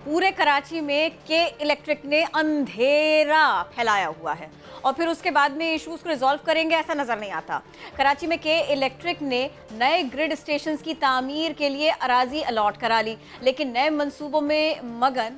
पूरे कराची में के इलेक्ट्रिक ने अंधेरा फैलाया हुआ है और फिर उसके बाद में इश्यूज को रिजॉल्व करेंगे ऐसा नजर नहीं आता। कराची में के इलेक्ट्रिक ने नए ग्रिड स्टेशन की तामीर के लिए अराजी अलॉट करा ली, लेकिन नए मंसूबों में मगन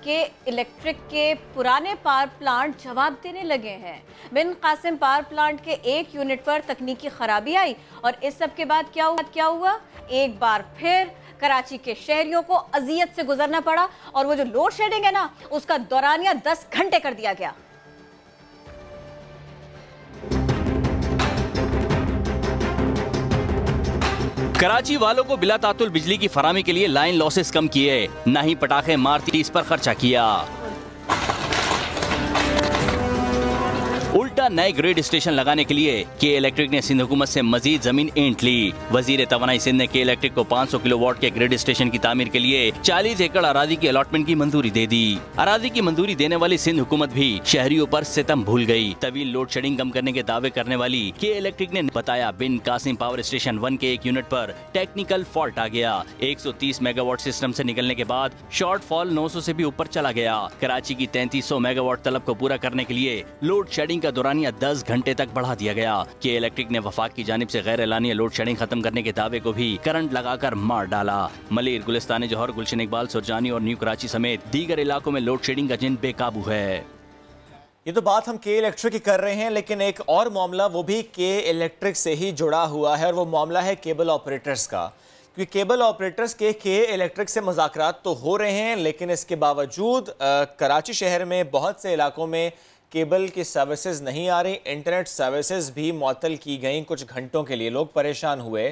के इलेक्ट्रिक के पुराने पावर प्लांट जवाब देने लगे हैं। बिन कासिम पावर प्लांट के एक यूनिट पर तकनीकी खराबी आई और इस सब के बाद क्या हुआ? एक बार फिर कराची के शहरियों को अजियत से गुजरना पड़ा और वो जो लोड शेडिंग है ना, उसका दौरानिया 10 घंटे कर दिया गया। कराची वालों को बिला तातुल बिजली की फरामी के लिए लाइन लॉसेस कम किए, ना ही पटाखे मारती इस पर खर्चा किया। उल्टा नए ग्रिड स्टेशन लगाने के लिए के इलेक्ट्रिक ने सिंध हुकूमत से मजीद जमीन ऐंठ ली। वजीर तवानाई सिंध ने के इलेक्ट्रिक को 500 किलोवाट के ग्रिड स्टेशन की तामीर के लिए 40 एकड़ अराजी की अलॉटमेंट की मंजूरी दे दी। अराजी की मंजूरी देने वाली सिंध हुकूमत भी शहरियों पर सितम भूल गई। तवील लोड शेडिंग कम करने के दावे करने वाली के इलेक्ट्रिक ने बताया बिन कासिम पावर स्टेशन 1 के एक यूनिट पर टेक्निकल फॉल्ट आ गया। 130 मेगावाट सिस्टम से निकलने के बाद शॉर्टफॉल 900 से भी ऊपर चला गया। कराची की 3300 मेगावाट तलब को पूरा करने के लिए लोड शेडिंग का दौरानिया 10 घंटे तक बढ़ा दिया गया। के इलेक्ट्रिक ने वफाक की जानिब से गैर एलानिया लोड शेडिंग खत्म करने के दावे को भी करंट लगाकर मार डाला। मलिर, गुलिस्तान जौहर, गुलशन इकबाल, सुरजानी और न्यू कराची समेत दीगर इलाकों में लोड शेडिंग का जिन बेकाबू है। ये तो बात हम के इलेक्ट्रिक की कर रहे हैं, लेकिन एक और मामला वो भी के इलेक्ट्रिक से ही जुड़ा हुआ है और वो मामला है केबल ऑपरेटर्स का। क्योंकि केबल ऑपरेटर्स के इलेक्ट्रिक से मुज़ाकरात तो हो रहे हैं, लेकिन इसके बावजूद कराची शहर में बहुत से इलाकों में केबल की सर्विसेज नहीं आ रही। इंटरनेट सर्विसेज भी मुअत्तल की गई कुछ घंटों के लिए, लोग परेशान हुए।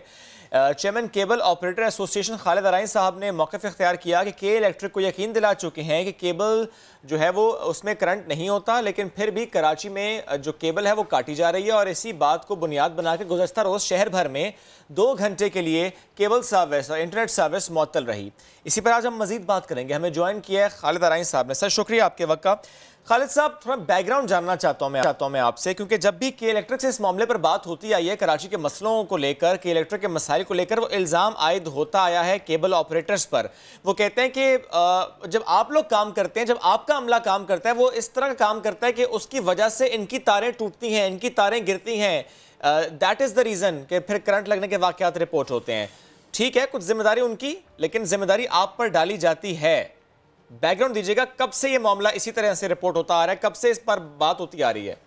Chairman cable operator association Khalid Arain साहब ने मौक़िफ़ इख्तियार किया कि के इलेक्ट्रिक को यकीन दिला चुके हैं कि केबल जो है वो उसमें करंट नहीं होता, लेकिन फिर भी कराची में जो केबल है वो काटी जा रही है और इसी बात को बुनियाद बना के गुज़श्ता रोज़ शहर भर में 2 घंटे के लिए केबल सर्विस और इंटरनेट सर्विस मुअत्तल रही। इसी पर आज हम मज़ीद बात करेंगे। हमें ज्वाइन किया है खालिद अराइन साहब ने। सर, शुक्रिया आपके वक्त का। खालिद साहब, थोड़ा बैकग्राउंड जानना चाहता हूं मैं आपसे, क्योंकि जब भी के इलेक्ट्रिक से इस मामले पर बात होती आई है, कराची के मसलों को लेकर, के इलेक्ट्रिक के मसाइल को लेकर, वो इल्ज़ाम आयद होता आया है केबल ऑपरेटर्स पर। वो कहते हैं कि जब आप लोग काम करते हैं, जब आपका अमला काम करता है, वो इस तरह का काम करता है कि उसकी वजह से इनकी तारें टूटती हैं, इनकी तारें गिरती हैं। दैट इज़ द रीज़न कि फिर करंट लगने के वाक़यात रिपोर्ट होते हैं। ठीक है, कुछ जिम्मेदारी उनकी, लेकिन जिम्मेदारी आप पर डाली जाती है। बैकग्राउंड दीजिएगा, कब से ये मामला इसी तरह से रिपोर्ट होता आ रहा है, कब से इस पर बात होती आ रही है?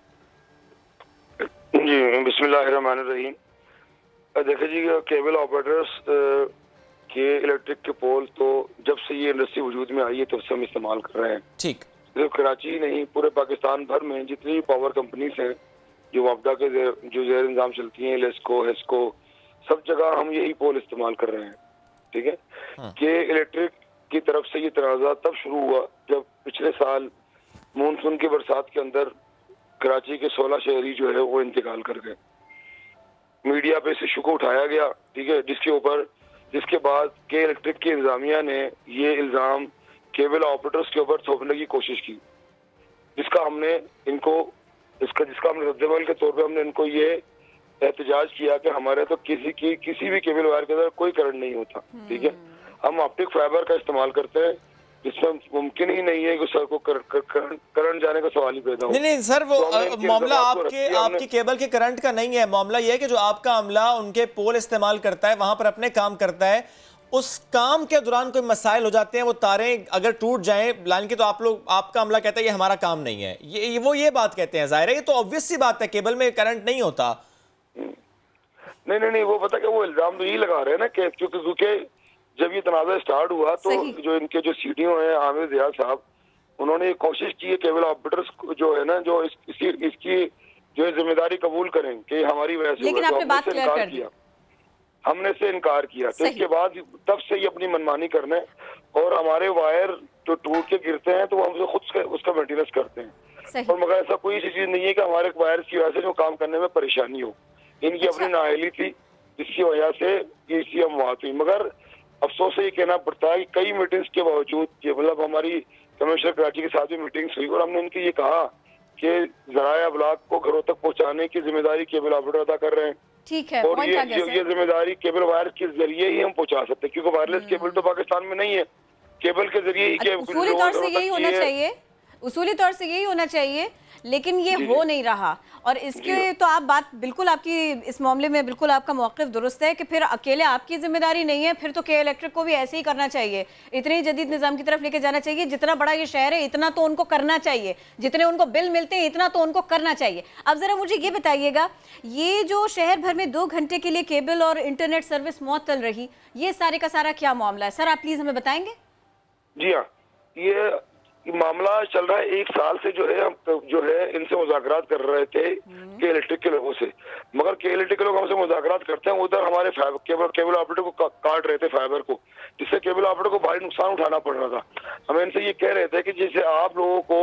जी, बिस्मिल्लाहिर्रहमानिर्रहीम। देखिए जी, केबल ऑपरेटर्स के इलेक्ट्रिक के पोल तो जब से ये इंडस्ट्री वजूद में आई है तब से हम इस्तेमाल कर रहे हैं। ठीक, सिर्फ कराची नहीं, पूरे पाकिस्तान भर में जितनी पावर कंपनीज हैं जो वापदा के जो ज़ेर इंतजाम चलती हैं, लेस्को, हेस्को, सब जगह हम यही पोल इस्तेमाल कर रहे हैं। ठीक है। के इलेक्ट्रिक की तरफ से ये तनाज़ा तब शुरू हुआ जब पिछले साल मानसून की बरसात के अंदर कराची के 16 शहरी जो है वो इंतकाल कर गए। मीडिया पे इस इशू को उठाया गया, ठीक है, जिसके बाद के इलेक्ट्रिक की इंतजामिया ने ये इल्ज़ाम केबल ऑपरेटर्स के ऊपर थोपने की कोशिश की, जिसका हमने रद्दअमल के तौर पे हमने इनको ये एहतजाज किया कि हमारे तो किसी भी केबल वायर के अंदर कोई करंट नहीं होता। ठीक है, हम ऑप्टिक फाइबर का इस्तेमाल करते हैं, जिसमें मुमकिन ही नहीं है कि सर को करंट जाने का सवाल ही पैदा हो। नहीं सर, वो मामला आपकी केबल के करंट का नहीं है। मामला यह है कि जो आपका अमला उनके पोल इस्तेमाल करता है, वहां पर अपने काम करता है, उस काम के दौरान कोई मसाइल हो जाते हैं, वो तारें अगर टूट जाएं लाइन की, तो आपका अमला कहता है ये हमारा काम नहीं है, ये बात कहते हैं। जाहिर है ये तो ऑब्वियस सी बात है, केबल में करंट नहीं होता। नहीं, वो पता क्या, वो इल्जाम तो यही लगा रहे हैं ना कि क्योंकि जब ये तनाज़ा स्टार्ट हुआ तो जो इनके जो सीडीओ हैं आमिर ज़िया साहब, उन्होंने कोशिश की है केबल ऑपरेटर्स जो है ना, जो इसकी जो जिम्मेदारी कबूल करें कि हमारी वजह से, लेकिन आपने बात क्लियर कर दी। हमने इससे इनकार किया, तो इसके बाद तब से ये अपनी मनमानी करने, और हमारे वायर जो टूट के गिरते हैं तो हम खुद उसका मेंटेनेंस करते हैं। और मगर ऐसा कोई चीज नहीं है कि हमारे वायर की वजह से जो काम करने में परेशानी हो। इनकी अपनी नाअहली थी, जिसकी वजह से ये इसी अमवात हुई। मगर अफसोस से ये कहना पड़ता है कि कई मीटिंग्स के बावजूद, मतलब हमारी कमिश्नर कराची के साथ भी मीटिंग्स हुई और हमने उनकी ये कहा कि ज़राए अबलाग को घरों तक पहुंचाने की जिम्मेदारी केबल ऑपरेटर अदा कर रहे हैं। ठीक है, और ये जिम्मेदारी केबल वायर के जरिए ही हम पहुंचा सकते हैं, क्योंकि वायरलेस केबल तो पाकिस्तान में नहीं है। केबल के जरिए ही उसूली तौर से यही होना चाहिए, उसूली तौर से यही होना चाहिए, लेकिन ये हो नहीं रहा। और इसके तो आप बात बिल्कुल, आपकी इस मामले में बिल्कुल आपका मौक़िफ़ दुरुस्त है कि फिर अकेले आपकी जिम्मेदारी नहीं है, फिर तो के इलेक्ट्रिक को भी ऐसे ही करना चाहिए, इतने ही जदीद निज़ाम की तरफ लेके जाना चाहिए। जितना बड़ा ये शहर है इतना तो उनको करना चाहिए, जितने उनको बिल मिलते हैं इतना तो उनको करना चाहिए। अब ज़रा मुझे ये बताइएगा, ये जो शहर भर में 2 घंटे के लिए केबल और इंटरनेट सर्विस मुअत्तल रही, ये सारे का सारा क्या मामला है? सर आप प्लीज़ हमें बताएंगे। जी हाँ, ये मामला चल रहा है 1 साल से, जो है हम जो है इनसे मुज़ाकरात कर रहे थे के इलेक्ट्रिक के लोगों से, मगर के इलेक्ट्रिक के लोग हमसे मुज़ाकरात करते हैं, उधर हमारे केबल ऑपरेटर को काट रहे थे फाइबर को, जिससे केबल ऑपरेटर को भारी नुकसान उठाना पड़ रहा था। हम इनसे ये कह रहे थे कि जैसे आप लोगों को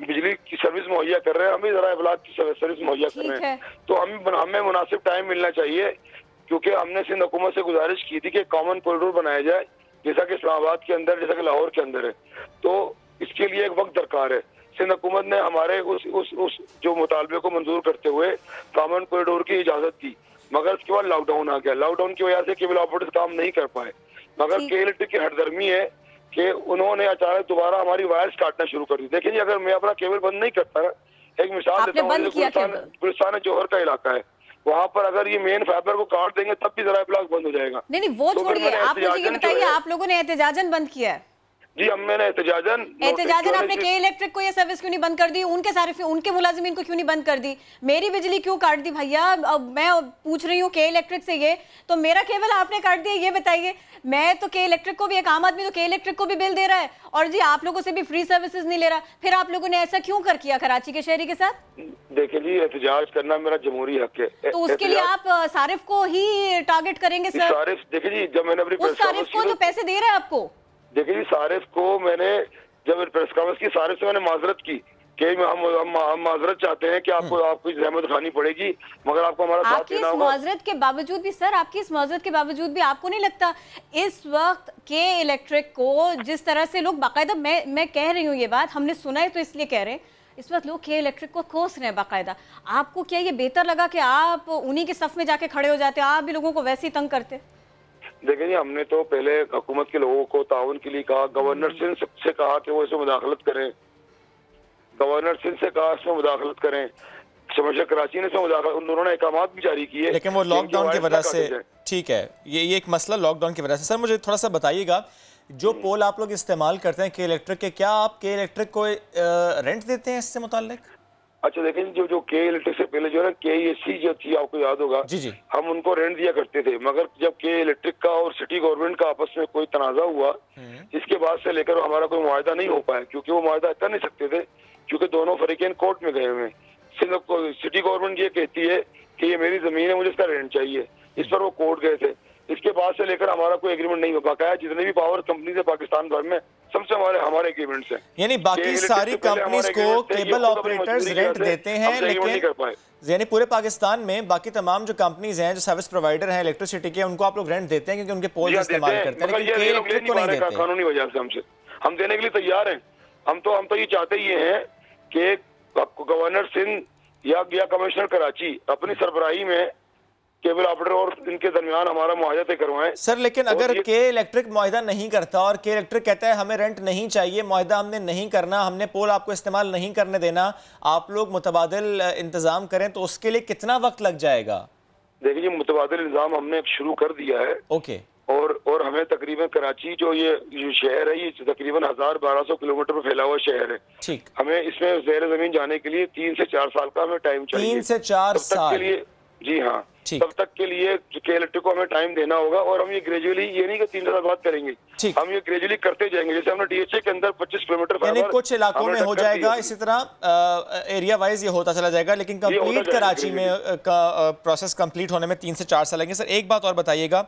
बिजली की सर्विस मुहैया कर रहे हैं, हम भी जरा इब्लाग की सर्विस मुहैया कर रहे हैं, तो हमें मुनासिब टाइम मिलना चाहिए, क्योंकि हमने सिंध हुकूमत से गुजारिश की थी कि कॉमन कॉरिडोर बनाया जाए, जैसा कि इस्लामाबाद के अंदर, जैसा कि लाहौर के अंदर है। तो इसके लिए एक वक्त दरकार है। सिंध हुकूमत ने हमारे उस जो मुतालबे को मंजूर करते हुए कॉमन कॉरिडोर की इजाजत दी, मगर उसके बाद लॉकडाउन आ गया। लॉकडाउन की वजह से केबल ऑपरेटर्स काम नहीं कर पाए, मगर के इलेक्ट्रिक की हरदर्मी है कि उन्होंने अचानक दोबारा हमारी वायर्स काटना शुरू कर दी। देखिए जी, अगर मैं अपना केबल बंद नहीं करता ना, एक मिसाल देता हूँ, गुलिस्तान जौहर का इलाका है, वहाँ पर अगर ये मेन फाइबर को काट देंगे तब भी जरा इब्लाग बंद हो जाएगा। नहीं, वो छोड़िए, आप मुझे ये बताइए, आप लोगों ने एहतजाजन बंद किया है? जी, मैंने एहतजाजन आपने के इलेक्ट्रिक को ये सर्विस क्यों नहीं बंद कर दी? उनके मुलाजिमीन को क्यों नहीं बंद कर दी? मेरी बिजली क्यों काट दी भैया? अब मैं पूछ रही हूँ के इलेक्ट्रिक से, ये तो मेरा केबल आपने काट दिया, ये बताइए। मैं तो के इलेक्ट्रिक को भी, एक आम आदमी तो के इलेक्ट्रिक को भी बिल दे रहा है, और जी आप लोगों से भी फ्री सर्विसेज नहीं ले रहा। फिर आप लोगों ने ऐसा क्यों कर किया कराची के शहरी के साथ? देखिए जी, एहतजाज करना मेरा जमहूरी हक है, तो उसके लिए आप सारिफ को ही टारगेट करेंगे सर? सारिफ, देखिए जी, जब मैंने अपनी उस सारिफ को जो पैसे दे रहा है आपको, देखिए जी, सारिफ को मैंने जब प्रेस कॉन्फ्रेंस की, सारिफ से मैंने माजरत की कि हम माजरत चाहते हैं कि आपको जहमत उठानी पड़ेगी, मगर आपको हमारा साथ देना होगा। माजरत के बावजूद भी सर, आपकी इस माजरत के बावजूद भी आपको नहीं लगता इस वक्त के इलेक्ट्रिक को जिस तरह से लोग बाकायदा, मैं कह रही हूँ ये बात, हमने सुना है तो इसलिए कह रहे हैं, इस वक्त लोग के इलेक्ट्रिक को कोस रहे हैं बाकायदा, आपको क्या ये बेहतर लगा कि आप उन्हीं के सफ में जाके खड़े हो जाते, आप भी लोगों को वैसे ही तंग करते? देखिए जी, हमने तो पहले हुकूमत के लोगों को ताउन के लिए कहा, गवर्नर सिंध से कहा कि वो इसमें मुदाखलत करें, गवर्नर सिंध से कहा इसमें मुदाखलत करें, शमशेर कराची ने इसमें मुदाखलत, उन्होंने अहकामात भी जारी किए, लेकिन वो लॉकडाउन की वजह से, ठीक है, ये एक मसला लॉकडाउन की वजह से। सर मुझे थोड़ा सा बताइएगा, जो पोल आप लोग इस्तेमाल करते हैं के इलेक्ट्रिक के, क्या आप के इलेक्ट्रिक को रेंट देते हैं इससे मुताल्लिक? अच्छा, देखिए जो के इलेक्ट्रिक से पहले जो है KEC जो थी, आपको याद होगा, जी, हम उनको रेंट दिया करते थे, मगर जब के इलेक्ट्रिक का और सिटी गवर्नमेंट का आपस में कोई तनाजा हुआ, इसके बाद से लेकर हमारा कोई मुआहदा नहीं हो पाया, क्योंकि वो मुआहदा कर नहीं सकते थे, क्योंकि दोनों फरीकैन कोर्ट में गए हुए हैं। सिटी गवर्नमेंट ये कहती है कि ये मेरी जमीन है, मुझे इसका रेंट चाहिए, इस पर वो कोर्ट गए थे। इसके बाद से लेकर हमारा कोई एग्रीमेंट नहीं हो पाया। जितने भी पावर कंपनीज है पाकिस्तान भर में, सबसे हमारे एग्रीमेंट्स हैं, यानी बाकी सारी कंपनीज को केबल ऑपरेटर्स रेंट देते हैं, लेकिन यानी पूरे पाकिस्तान में बाकी तमाम जो कंपनीज हैं, जो सर्विस प्रोवाइडर हैं इलेक्ट्रिसिटी के, उनको आप लोग रेंट देते हैं क्योंकि उनके पोल इस्तेमाल करते हैं, लेकिन के इलेक्ट्रिक को नहीं देते कानूनी वजह से। हमसे हम देने के लिए तैयार हैं, हम तो ये चाहते ही हैं कि गवर्नर सिंध या कमिश्नर कराची अपनी सरबराही में केबल ऑपरेटर और इनके दरमियान हमारा मुआहदा तय करवाएं। सर लेकिन अगर के इलेक्ट्रिक मुआहदा नहीं करता और के इलेक्ट्रिक कहता है हमें रेंट नहीं चाहिए, मुआहदा हमने नहीं करना, हमने पोल आपको इस्तेमाल नहीं करने देना, आप लोग मुतबादिल इंतजाम करें, तो उसके लिए कितना वक्त लग जाएगा? देखिए, मुतबादिल इंतजाम हमने शुरू कर दिया है। ओके। और हमें तकरीबन कराची जो शहर है, ये तकरीबन 1000-1200 किलोमीटर में फैला हुआ शहर है। ठीक। हमें इसमें ज़ेर ज़मीन जाने के लिए 3 से 4 साल का हमें टाइम चाहिए। 3 से 4 साल के लिए? जी हाँ, तब तक के लिए के इलेक्ट्रिक को हमें टाइम देना होगा, और हम ये ग्रेजुअली, ये नहीं कि 3 साल बाद करेंगे, हम ये ग्रेजुअली करते जाएंगे। जैसे हमने DHA के अंदर 25 किलोमीटर, यानी कुछ इलाकों में हो जाएगा, इसी तरह एरिया वाइज ये होता चला जाएगा, लेकिन कंप्लीट कराची में प्रोसेस कंप्लीट होने में 3 से 4 साल लगेंगे। सर एक बात और बताइएगा,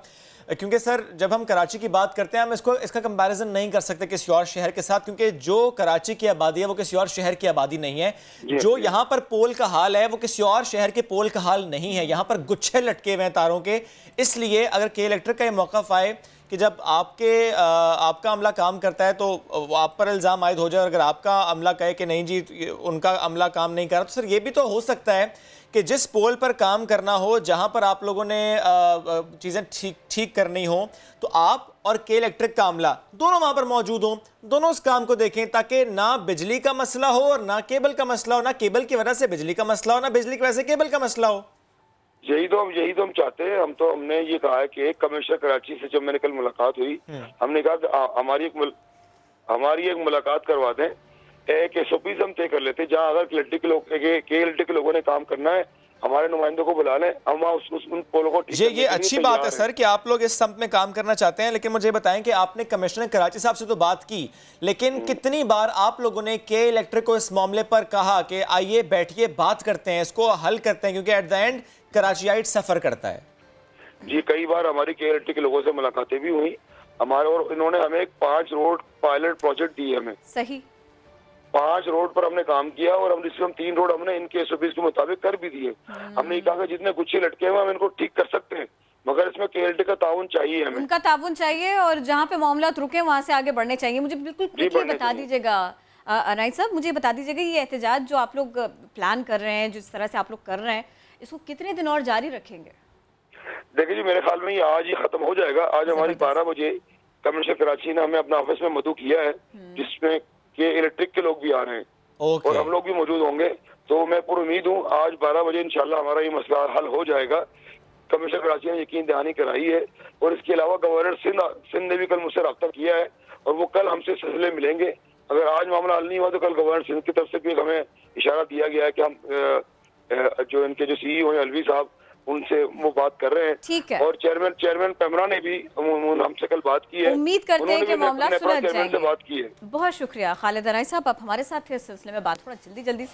क्योंकि सर जब हम कराची की बात करते हैं, हम इसका कंपैरिजन नहीं कर सकते किसी और शहर के साथ, क्योंकि जो कराची की आबादी है वो किसी और शहर की आबादी नहीं है। जो यहाँ पर पोल का हाल है वो किसी और शहर के पोल का हाल नहीं है। यहाँ पर गुच्छे लटके हुए हैं तारों के। इसलिए अगर के इलेक्ट्रिक का ये मौक़िफ़ आए कि जब आपका अमला काम करता है तो आप पर इल्ज़ाम आयद हो जाए, और अगर आपका अमला कहे कि नहीं जी उनका अमला काम नहीं कर रहा, तो सर ये भी तो हो सकता है कि जिस पोल पर काम करना हो, जहां पर आप लोगों ने चीज़ें ठीक करनी हो, तो आप और के इलेक्ट्रिक का अमला दोनों वहां पर मौजूद हों, दोनों उस काम को देखें, ताकि ना बिजली का मसला हो और ना केबल का मसला हो, ना केबल की वजह से बिजली का मसला हो, ना बिजली की वजह से केबल का मसला हो। यही तो हम चाहते हैं। हमने ये कहा है कि एक कमिश्नर कराची से जब मैंने कल मुलाकात हुई, हमने कहा कि हमारी एक मुलाकात करवा दें, एक SOPs हम तय कर लेते हैं, जहाँ अगर के लोगों ने काम करना है हमारे नुमाइंदों को बुला लें, हम उन पोलों को ये अच्छी बात है सर कि आप लोग इस संप में काम करना चाहते हैं, लेकिन मुझे बताएं कि आपने कमिश्नर कराची साहब से तो बात की, लेकिन कितनी बार आप लोगों ने के इलेक्ट्रिक को इस मामले पर कहा कि आइए बैठिए, बात करते हैं, इसको हल करते हैं, क्योंकि एट द एंड कराचियाइट सफर करता है। जी कई बार हमारी के इलेक्ट्रिक के लोगों से मुलाकातें भी हुई हमारे, और इन्होंने हमें एक 5 रोड पायलट प्रोजेक्ट दिए हमें। सही 5 रोड पर हमने काम किया, और हम 3 रोड हमने इनके SOPs के मुताबिक कर भी दिए। हमने कहा कि जितने गुच्छे लटके हुए हम इनको ठीक कर सकते हैं, मगर इसमें के का ताउन चाहिए, हमें उनका ताउन चाहिए, और जहाँ पे मामला रुके वहाँ से आगे बढ़ने चाहिए। मुझे बिल्कुल क्विकली बता दीजिएगा अनायत साहब, मुझे बता दीजिएगा ये एहतजाज जो आप लोग प्लान कर रहे हैं, जिस तरह से आप लोग कर रहे हैं, इसको कितने दिन और जारी रखेंगे? देखिए जी मेरे ख्याल में ये आज ही खत्म हो जाएगा। आज हमारी 12 बजे कमिश्नर कराची ने हमें अपना ऑफिस में मदऊ किया है, जिसमें के इलेक्ट्रिक के लोग भी आ रहे हैं और हम लोग भी मौजूद होंगे। तो मैं पूरी उम्मीद हूँ आज 12 बजे इंशाल्लाह हमारा ये मसला हल हो जाएगा। कमिश्नर कराची ने यकीन दहानी कराई है, और इसके अलावा गवर्नर सिंध ने भी कल मुझसे रब्ता किया है, और वो कल हमसे सिलसिले मिलेंगे। अगर आज मामला हल नहीं हुआ तो कल गवर्नर सिंध की तरफ से भी हमें इशारा दिया गया है कि हम जो इनके जो CEO हैं अलवी साहब, उनसे वो बात कर रहे हैं। ठीक है। और चेयरमैन पैमरा ने भी हमसे कल बात की है। उम्मीद करते हैं कि मामला सुलझ जाएगा। बात की है। बहुत शुक्रिया खालिद अनायत साहब, आप हमारे साथ थे इस सिलसिले में बात थोड़ा जल्दी से